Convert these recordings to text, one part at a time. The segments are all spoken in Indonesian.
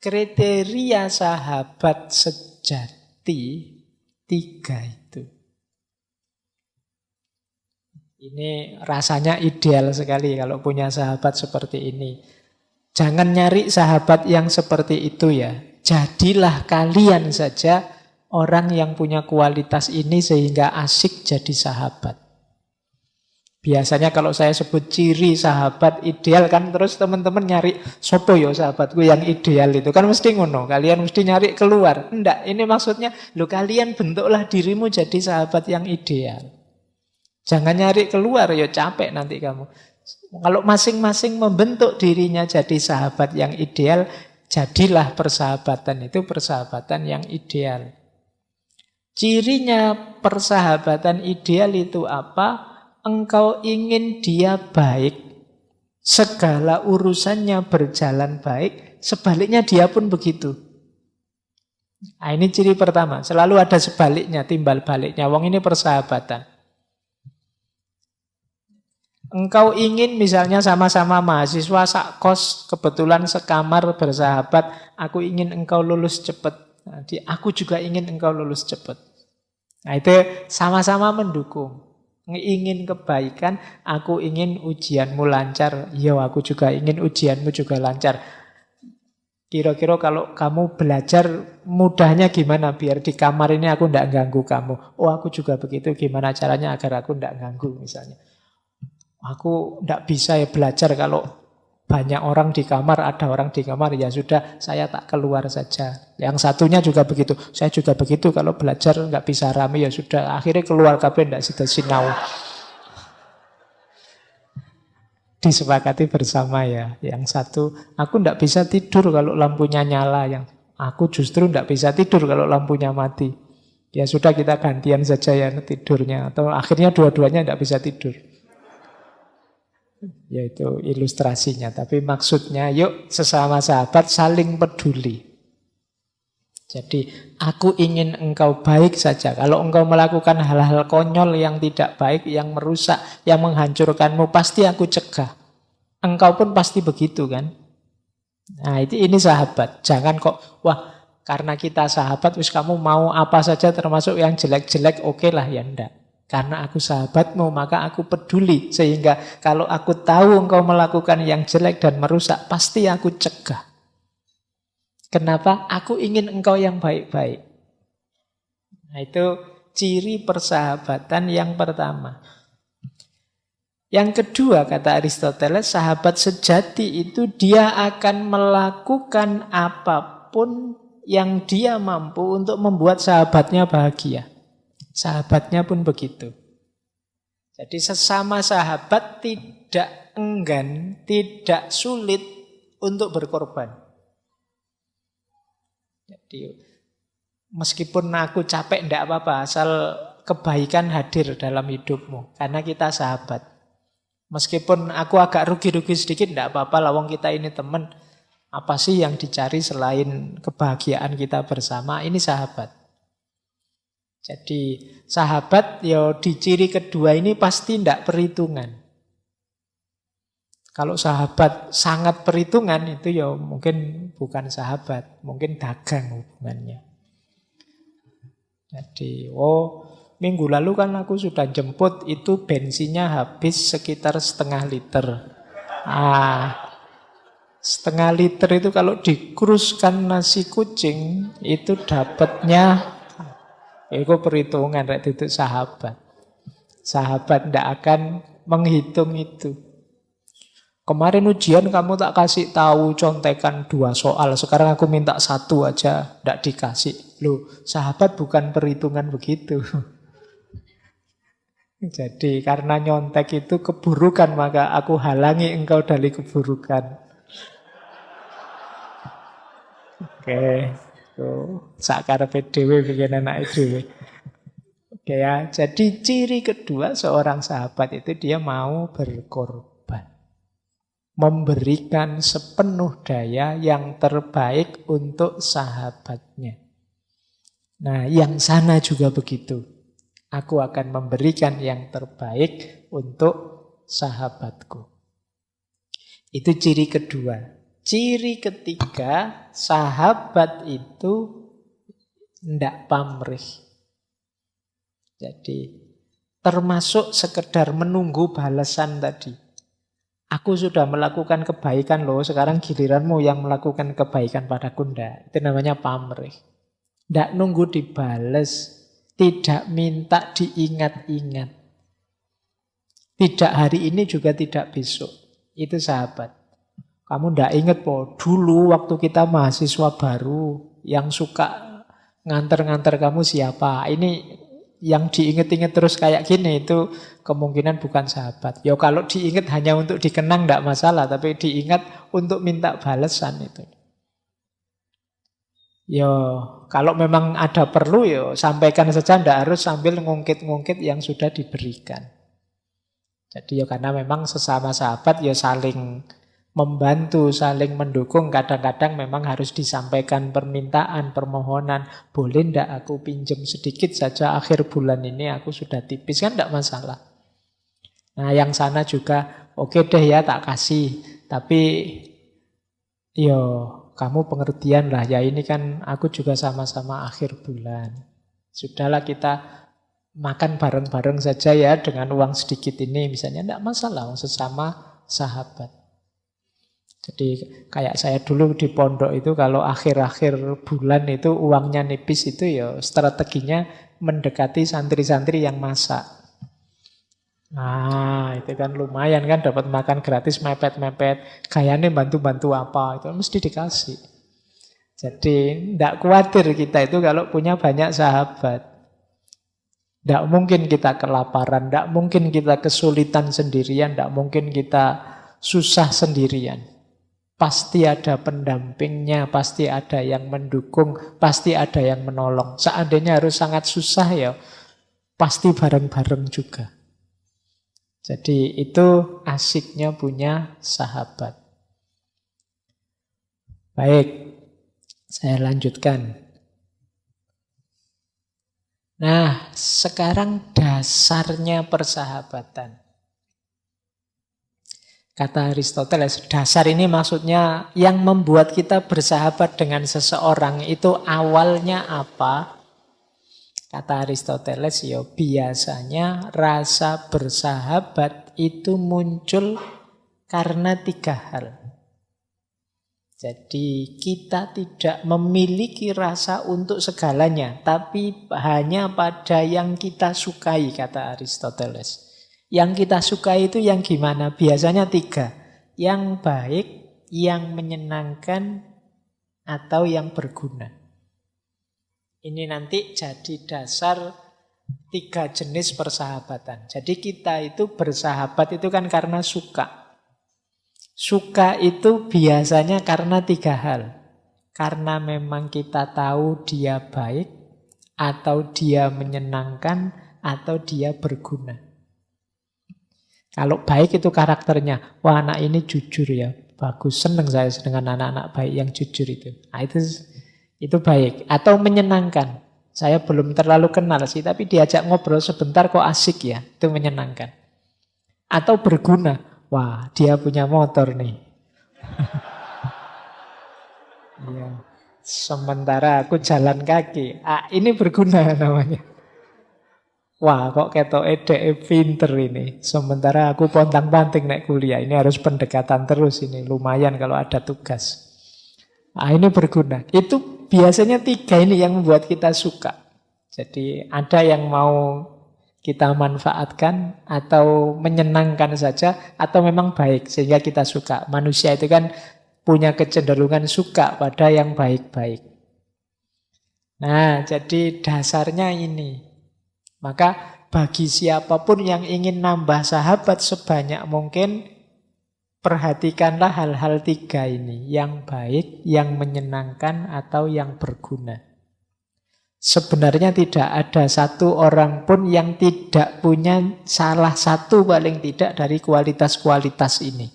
Kriteria sahabat sejati 3 itu. Ini rasanya ideal sekali kalau punya sahabat seperti ini. Jangan nyari sahabat yang seperti itu ya. Jadilah kalian saja orang yang punya kualitas ini sehingga asik jadi sahabat. Biasanya kalau saya sebut ciri sahabat ideal kan terus teman-teman nyari sopo yo sahabatku yang ideal itu kan mesti ngono. Kalian mesti nyari keluar. Enggak, ini maksudnya lo kalian bentuklah dirimu jadi sahabat yang ideal. Jangan nyari keluar yo capek nanti kamu. Kalau masing-masing membentuk dirinya jadi sahabat yang ideal, jadilah persahabatan itu persahabatan yang ideal. Cirinya persahabatan ideal itu apa? Engkau ingin dia baik, segala urusannya berjalan baik, sebaliknya dia pun begitu. Nah, ini ciri pertama, selalu ada sebaliknya, timbal baliknya. Wong ini persahabatan. Engkau ingin misalnya sama-sama mahasiswa sakos, kebetulan sekamar bersahabat, aku ingin engkau lulus cepat. Nah, aku juga ingin engkau lulus cepat. Nah, itu sama-sama mendukung. Ingin kebaikan, aku ingin ujianmu lancar. Ya, aku juga ingin ujianmu juga lancar. Kira-kira kalau kamu belajar mudahnya gimana biar di kamar ini aku tidak ganggu kamu. Oh, aku juga begitu, gimana caranya agar aku tidak ganggu misalnya. Aku tidak bisa ya belajar kalau banyak orang di kamar, ada orang di kamar, ya sudah saya tak keluar saja. Yang satunya juga begitu, saya juga begitu kalau belajar nggak bisa rame, ya sudah akhirnya keluar kabeh ndak sida sinau. Disepakati bersama ya. Yang satu, aku ndak bisa tidur kalau lampunya nyala, yang aku justru ndak bisa tidur kalau lampunya mati. Ya sudah kita gantian saja ya tidurnya, atau akhirnya dua-duanya ndak bisa tidur. Yaitu ilustrasinya. Tapi maksudnya yuk sesama sahabat saling peduli. Jadi aku ingin engkau baik saja. Kalau engkau melakukan hal-hal konyol yang tidak baik, yang merusak, yang menghancurkanmu, pasti aku cegah. Engkau pun pasti begitu kan. Nah ini sahabat. Jangan kok wah karena kita sahabat, wis kamu mau apa saja termasuk yang jelek-jelek oke lah ya enggak. Karena aku sahabatmu, maka aku peduli. Sehingga kalau aku tahu engkau melakukan yang jelek dan merusak, pasti aku cegah. Kenapa? Aku ingin engkau yang baik-baik. Nah itu ciri persahabatan yang pertama. Yang kedua, kata Aristoteles, sahabat sejati itu dia akan melakukan apapun yang dia mampu untuk membuat sahabatnya bahagia. Sahabatnya pun begitu. Jadi sesama sahabat tidak enggan, tidak sulit untuk berkorban. Jadi meskipun aku capek tidak apa-apa, asal kebaikan hadir dalam hidupmu. Karena kita sahabat. Meskipun aku agak rugi-rugi sedikit tidak apa-apa, lawang kita ini teman. Apa sih yang dicari selain kebahagiaan kita bersama? Ini sahabat. Jadi sahabat ya di ciri kedua ini pasti tidak perhitungan. Kalau sahabat sangat perhitungan itu ya mungkin bukan sahabat, mungkin dagang hubungannya. Jadi minggu lalu kan aku sudah jemput itu bensinnya habis sekitar setengah liter. Setengah liter itu kalau dikruskan nasi kucing itu dapatnya itu perhitungan, itu sahabat. Sahabat tidak akan menghitung itu. Kemarin ujian kamu tak kasih tahu contekan 2 soal, sekarang aku minta 1 aja, tidak dikasih. Loh, sahabat bukan perhitungan begitu. Jadi karena nyontek itu keburukan, maka aku halangi engkau dari keburukan. Oke. Sakarepe dhewe bikin anak dhewe. Oke ya, jadi ciri kedua seorang sahabat itu dia mau berkorban. Memberikan sepenuh daya yang terbaik untuk sahabatnya. Nah, yang sana juga begitu. Aku akan memberikan yang terbaik untuk sahabatku. Itu ciri kedua. Ciri ketiga, sahabat itu ndak pamrih. Jadi termasuk sekedar menunggu balasan tadi. Aku sudah melakukan kebaikan loh, sekarang giliranmu yang melakukan kebaikan padaku, ndak. Itu namanya pamrih. Ndak nunggu dibales, tidak minta diingat-ingat. Tidak hari ini juga tidak besok. Itu sahabat. Kamu ndak ingat po, dulu waktu kita mahasiswa baru yang suka nganter-nganter kamu siapa? Ini yang diinget-inget terus kayak gini itu kemungkinan bukan sahabat. Ya kalau diingat hanya untuk dikenang ndak masalah, tapi diingat untuk minta balasan itu. Ya kalau memang ada perlu ya sampaikan saja, ndak harus sambil ngungkit-ngungkit yang sudah diberikan. Jadi ya karena memang sesama sahabat ya saling membantu, saling mendukung. Kadang-kadang memang harus disampaikan permintaan, permohonan. Boleh ndak aku pinjam sedikit saja akhir bulan ini, aku sudah tipis, kan ndak masalah. Nah yang sana juga, oke deh ya tak kasih. Tapi yo kamu pengertian lah, ya ini kan aku juga sama-sama akhir bulan. Sudahlah kita makan bareng-bareng saja ya dengan uang sedikit ini misalnya, ndak masalah, sesama sahabat. Jadi kayak saya dulu di pondok itu kalau akhir-akhir bulan itu uangnya nipis itu ya strateginya mendekati santri-santri yang masak. Nah itu kan lumayan kan dapat makan gratis mepet-mepet. Kayaknya bantu-bantu apa itu mesti dikasih. Jadi tidak khawatir kita itu kalau punya banyak sahabat. Tidak mungkin kita kelaparan, tidak mungkin kita kesulitan sendirian, tidak mungkin kita susah sendirian. Pasti ada pendampingnya, pasti ada yang mendukung, pasti ada yang menolong. Seandainya harus sangat susah ya, pasti bareng-bareng juga. Jadi itu asiknya punya sahabat. Baik, saya lanjutkan. Nah, sekarang dasarnya persahabatan. Kata Aristoteles, dasar ini maksudnya yang membuat kita bersahabat dengan seseorang itu awalnya apa? Kata Aristoteles, ya biasanya rasa bersahabat itu muncul karena 3 hal. Jadi kita tidak memiliki rasa untuk segalanya, tapi hanya pada yang kita sukai, kata Aristoteles. Yang kita suka itu yang gimana? Biasanya 3. Yang baik, yang menyenangkan, atau yang berguna. Ini nanti jadi dasar 3 jenis persahabatan. Jadi kita itu bersahabat itu kan karena suka. Suka itu biasanya karena 3 hal. Karena memang kita tahu dia baik, atau dia menyenangkan, atau dia berguna. Kalau baik itu karakternya, wah anak ini jujur ya, bagus, seneng saya dengan anak-anak baik yang jujur itu. Nah, itu baik. Atau menyenangkan, saya belum terlalu kenal sih, tapi diajak ngobrol sebentar kok asik ya, itu menyenangkan. Atau berguna, wah dia punya motor nih. Ya. Sementara aku jalan kaki, ini berguna namanya. Wah kok ketok edek pinter ini. Sementara aku pontang-panting naik kuliah. Ini harus pendekatan terus ini. Lumayan kalau ada tugas. Ini berguna. Itu biasanya 3 ini yang membuat kita suka. Jadi ada yang mau kita manfaatkan atau menyenangkan saja atau memang baik sehingga kita suka. Manusia itu kan punya kecenderungan suka pada yang baik-baik. Nah jadi dasarnya ini. Maka bagi siapapun yang ingin nambah sahabat sebanyak mungkin, perhatikanlah hal-hal 3 ini. Yang baik, yang menyenangkan, atau yang berguna. Sebenarnya tidak ada satu orang pun yang tidak punya salah satu paling tidak dari kualitas-kualitas ini.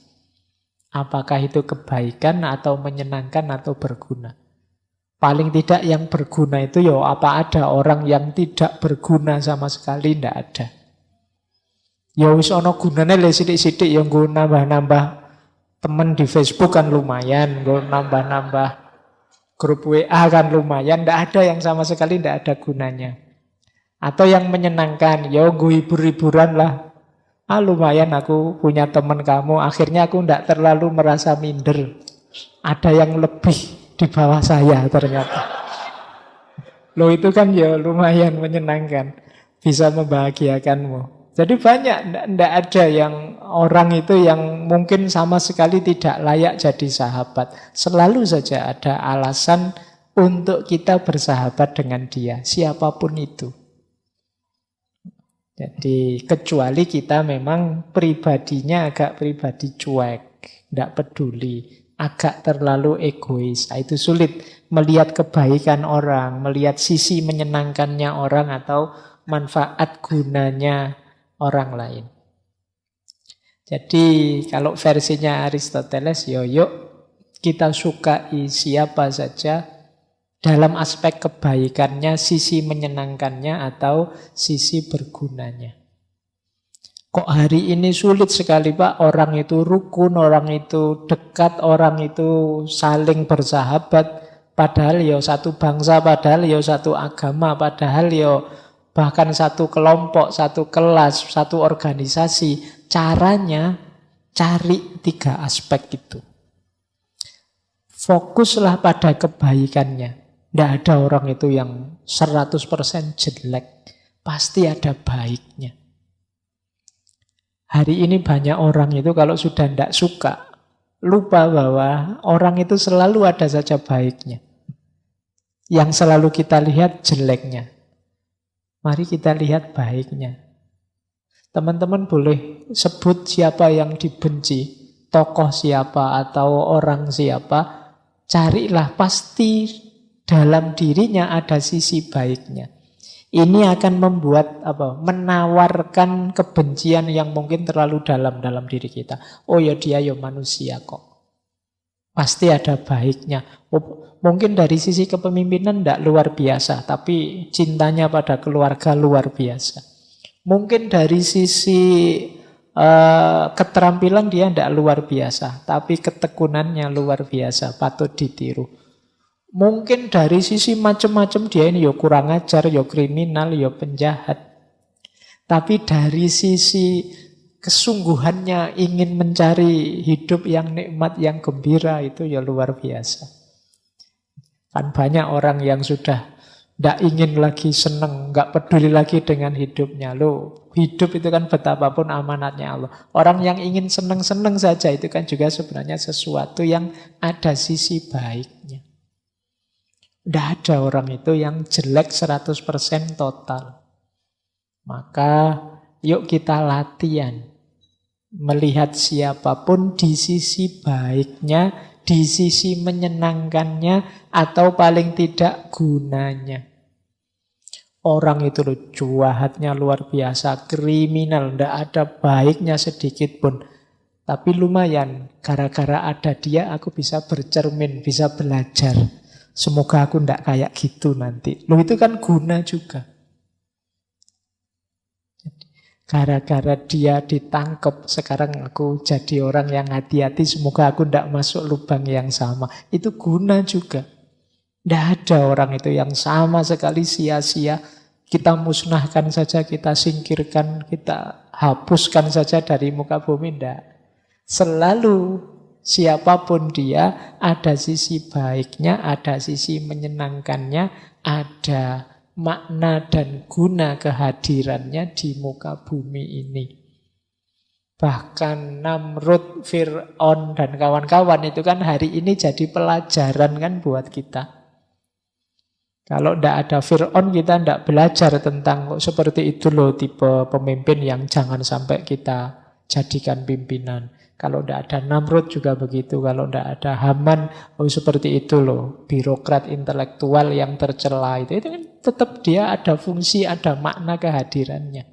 Apakah itu kebaikan, atau menyenangkan, atau berguna. Paling tidak yang berguna itu ya apa ada orang yang tidak berguna sama sekali, tidak ada. Ya wis ana gunane le sithik-sithik ya nggo nambah-nambah Temen di Facebook kan lumayan, gue nambah-nambah grup WA kan lumayan, ndak ada yang sama sekali ndak ada gunanya. Atau yang menyenangkan, yo gue hibur-hiburan lah. Lumayan aku punya teman kamu, akhirnya aku ndak terlalu merasa minder. Ada yang lebih di bawah saya ternyata. Loh itu kan ya lumayan menyenangkan, bisa membahagiakanmu. Jadi banyak, ndak ada yang orang itu yang mungkin sama sekali tidak layak jadi sahabat. Selalu saja ada alasan untuk kita bersahabat dengan dia, siapapun itu. Jadi kecuali kita memang pribadinya agak pribadi cuek, ndak peduli, agak terlalu egois. Itu sulit melihat kebaikan orang, melihat sisi menyenangkannya orang atau manfaat gunanya orang lain. Jadi kalau versinya Aristoteles, yuk kita sukai siapa saja dalam aspek kebaikannya, sisi menyenangkannya atau sisi bergunanya. Kok hari ini sulit sekali Pak, orang itu rukun, orang itu dekat, orang itu saling bersahabat, padahal ya satu bangsa, padahal ya satu agama, padahal ya bahkan satu kelompok, satu kelas, satu organisasi. Caranya cari 3 aspek itu. Fokuslah pada kebaikannya. Tidak ada orang itu yang 100% jelek. Pasti ada baiknya. Hari ini banyak orang itu kalau sudah tidak suka, lupa bahwa orang itu selalu ada saja baiknya. Yang selalu kita lihat jeleknya. Mari kita lihat baiknya. Teman-teman boleh sebut siapa yang dibenci, tokoh siapa atau orang siapa, carilah pasti dalam dirinya ada sisi baiknya. Ini akan membuat menawarkan kebencian yang mungkin terlalu dalam diri kita. Oh ya dia ya manusia kok. Pasti ada baiknya. Mungkin dari sisi kepemimpinan tidak luar biasa, tapi cintanya pada keluarga luar biasa. Mungkin dari sisi keterampilan dia tidak luar biasa, tapi ketekunannya luar biasa, patut ditiru. Mungkin dari sisi macam-macam dia ini ya kurang ajar, ya kriminal, ya penjahat. Tapi dari sisi kesungguhannya ingin mencari hidup yang nikmat, yang gembira, itu ya luar biasa. Kan banyak orang yang sudah tidak ingin lagi senang, nggak peduli lagi dengan hidupnya. Loh, hidup itu kan betapapun amanatnya Allah. Orang yang ingin senang-senang saja itu kan juga sebenarnya sesuatu yang ada sisi baiknya. Tidak ada orang itu yang jelek 100% total. Maka yuk kita latihan melihat siapapun di sisi baiknya, di sisi menyenangkannya, atau paling tidak gunanya. Orang itu loh jahatnya luar biasa, kriminal, tidak ada baiknya sedikit pun. Tapi lumayan, gara-gara ada dia aku bisa bercermin, bisa belajar. Semoga aku tidak kayak gitu nanti. Loh itu kan guna juga. Gara-gara dia ditangkap, sekarang aku jadi orang yang hati-hati, semoga aku tidak masuk lubang yang sama. Itu guna juga. Tidak ada orang itu yang sama sekali sia-sia. Kita musnahkan saja, kita singkirkan, kita hapuskan saja dari muka bumi. Tidak. Selalu siapapun dia, ada sisi baiknya, ada sisi menyenangkannya, ada makna dan guna kehadirannya di muka bumi ini. Bahkan Namrud, Fir'aun, dan kawan-kawan itu kan hari ini jadi pelajaran kan buat kita. Kalau tidak ada Fir'aun kita tidak belajar tentang seperti itu loh tipe pemimpin yang jangan sampai kita jadikan pimpinan. Kalau tidak ada Namrud juga begitu. Kalau tidak ada Haman, seperti itu loh. Birokrat intelektual yang tercela itu kan tetap dia ada fungsi, ada makna kehadirannya.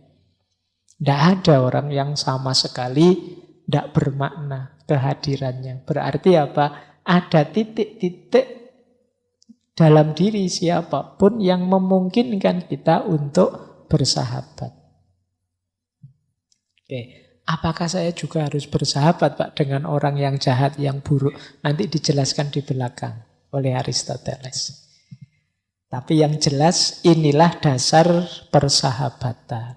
Tidak ada orang yang sama sekali tidak bermakna kehadirannya. Berarti apa? Ada titik-titik dalam diri siapapun yang memungkinkan kita untuk bersahabat. Oke. Apakah saya juga harus bersahabat Pak dengan orang yang jahat, yang buruk? Nanti dijelaskan di belakang oleh Aristoteles. Tapi yang jelas inilah dasar persahabatan.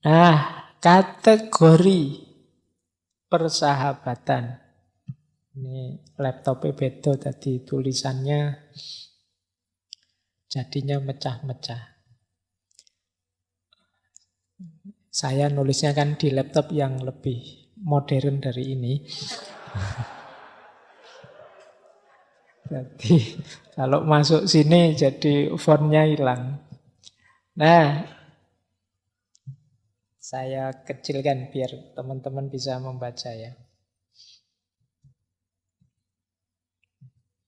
Nah, kategori persahabatan. Ini laptopnya beda tadi tulisannya jadinya mecah-mecah. Saya nulisnya kan di laptop yang lebih modern dari ini. Jadi kalau masuk sini jadi fontnya hilang. Nah, saya kecilkan biar teman-teman bisa membaca ya.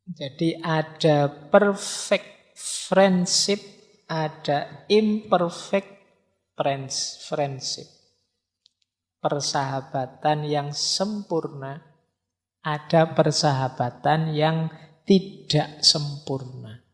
Jadi ada perfect friendship, ada imperfect friendship. Persahabatan yang sempurna, ada persahabatan yang tidak sempurna.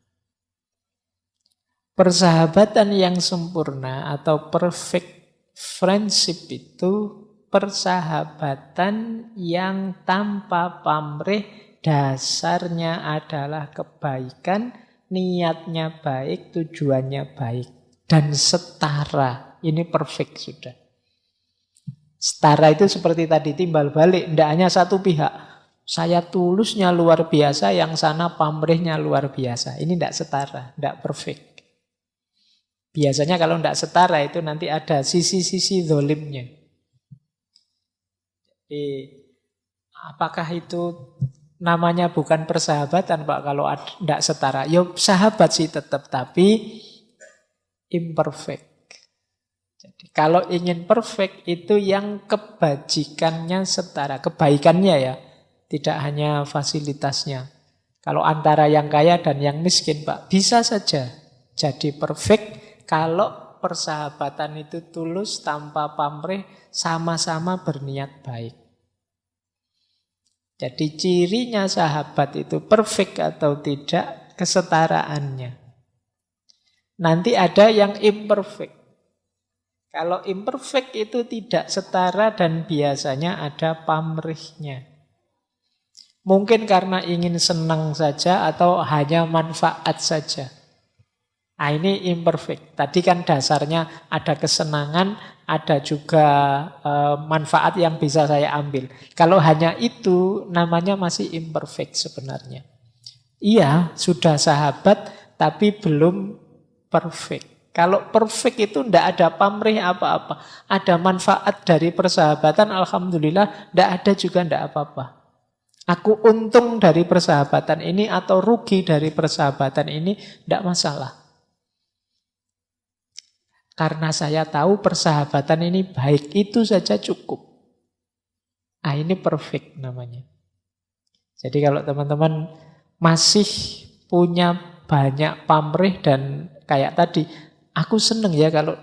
Persahabatan yang sempurna atau perfect friendship itu persahabatan yang tanpa pamrih, dasarnya adalah kebaikan, niatnya baik, tujuannya baik, dan setara. Ini perfect sudah. Setara itu seperti tadi, timbal balik, tidak hanya satu pihak. Saya tulusnya luar biasa, yang sana pamrihnya luar biasa. Ini tidak setara, tidak perfect. Biasanya kalau tidak setara itu nanti ada sisi-sisi zolimnya. Jadi, apakah itu namanya bukan persahabatan Pak kalau tidak setara? Ya sahabat sih tetap, tapi imperfect. Jadi kalau ingin perfect itu yang kebajikannya setara. Kebaikannya ya, tidak hanya fasilitasnya. Kalau antara yang kaya dan yang miskin Pak, bisa saja jadi perfect kalau persahabatan itu tulus, tanpa pamrih, sama-sama berniat baik. Jadi cirinya sahabat itu perfect atau tidak, kesetaraannya. Nanti ada yang imperfect. Kalau imperfect itu tidak setara dan biasanya ada pamrihnya. Mungkin karena ingin senang saja atau hanya manfaat saja. Nah, ini imperfect. Tadi kan dasarnya ada kesenangan, ada juga manfaat yang bisa saya ambil. Kalau hanya itu namanya masih imperfect sebenarnya. Iya, sudah sahabat tapi belum perfect. Kalau perfect itu tidak ada pamrih apa-apa. Ada manfaat dari persahabatan, alhamdulillah. Tidak ada juga tidak apa-apa. Aku untung dari persahabatan ini atau rugi dari persahabatan ini, tidak masalah. Karena saya tahu persahabatan ini baik, itu saja cukup. Ah, ini perfect namanya. Jadi kalau teman-teman masih punya banyak pamrih dan kayak tadi, aku seneng ya kalau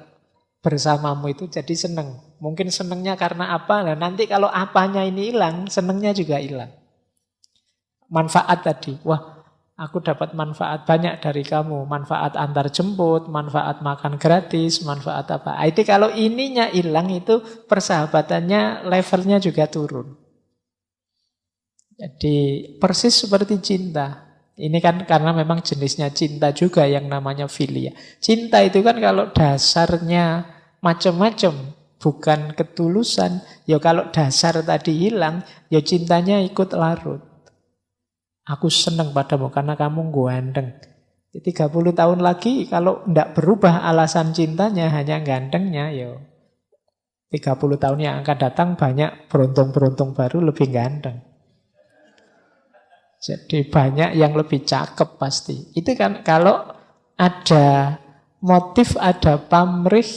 bersamamu itu jadi seneng. Mungkin senengnya karena apa? Nah, nanti kalau apanya ini hilang, senengnya juga hilang. Manfaat tadi, wah aku dapat manfaat banyak dari kamu. Manfaat antar jemput, manfaat makan gratis, manfaat apa. Itu kalau ininya hilang itu persahabatannya levelnya juga turun. Jadi persis seperti cinta. Ini kan karena memang jenisnya cinta juga yang namanya filia. Cinta itu kan kalau dasarnya macam-macam, bukan ketulusan. Ya kalau dasar tadi hilang, ya cintanya ikut larut. Aku senang padamu karena kamu ganteng. 30 tahun lagi kalau tidak berubah alasan cintanya hanya gantengnya, ya 30 tahun yang akan datang banyak beruntung-beruntung baru lebih ganteng. Jadi banyak yang lebih cakep pasti. Itu kan kalau ada motif, ada pamrih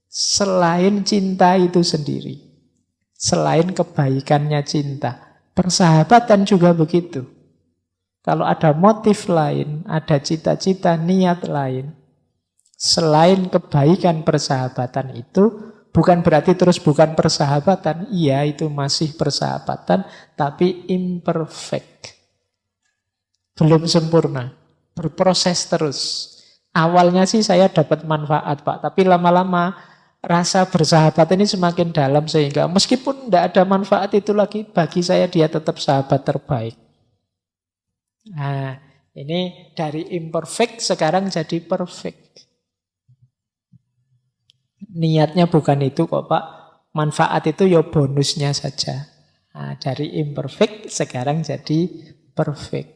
selain cinta itu sendiri. Selain kebaikannya cinta. Persahabatan juga begitu. Kalau ada motif lain, ada cita-cita, niat lain, selain kebaikan persahabatan itu, bukan berarti terus bukan persahabatan. Iya, itu masih persahabatan, tapi imperfect. Belum sempurna. Berproses terus. Awalnya sih saya dapat manfaat, Pak. Tapi lama-lama rasa bersahabat ini semakin dalam sehingga meskipun tidak ada manfaat itu lagi, bagi saya dia tetap sahabat terbaik. Nah, ini dari imperfect sekarang jadi perfect. Niatnya bukan itu kok Pak. Manfaat itu ya bonusnya saja. Nah, dari imperfect sekarang jadi perfect.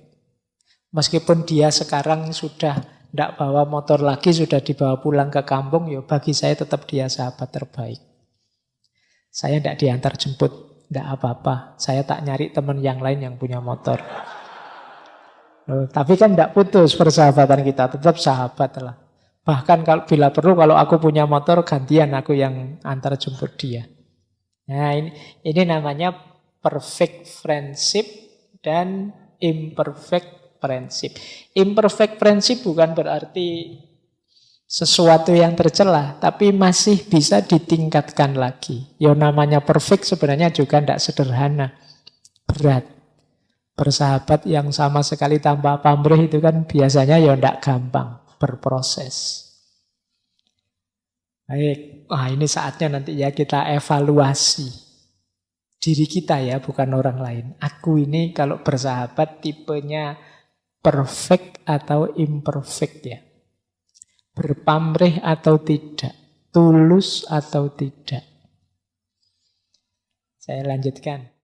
Meskipun dia sekarang sudah tidak bawa motor lagi, sudah dibawa pulang ke kampung, ya bagi saya tetap dia sahabat terbaik. Saya tidak diantar jemput, tidak apa-apa. Saya tak nyari teman yang lain yang punya motor. Tapi kan tidak putus persahabatan kita, tetap sahabat lah. Bahkan kalau bila perlu kalau aku punya motor gantian aku yang antar jemput dia. Nah ini namanya perfect friendship dan imperfect friendship. Imperfect friendship bukan berarti sesuatu yang tercela, tapi masih bisa ditingkatkan lagi. Ya namanya perfect sebenarnya juga tidak sederhana, berat. Bersahabat yang sama sekali tanpa pamrih itu kan biasanya ya tidak gampang. Berproses. Baik, wah ini saatnya nanti ya kita evaluasi diri kita ya, bukan orang lain. Aku ini kalau bersahabat tipenya perfect atau imperfect ya. Berpamrih atau tidak, tulus atau tidak. Saya lanjutkan.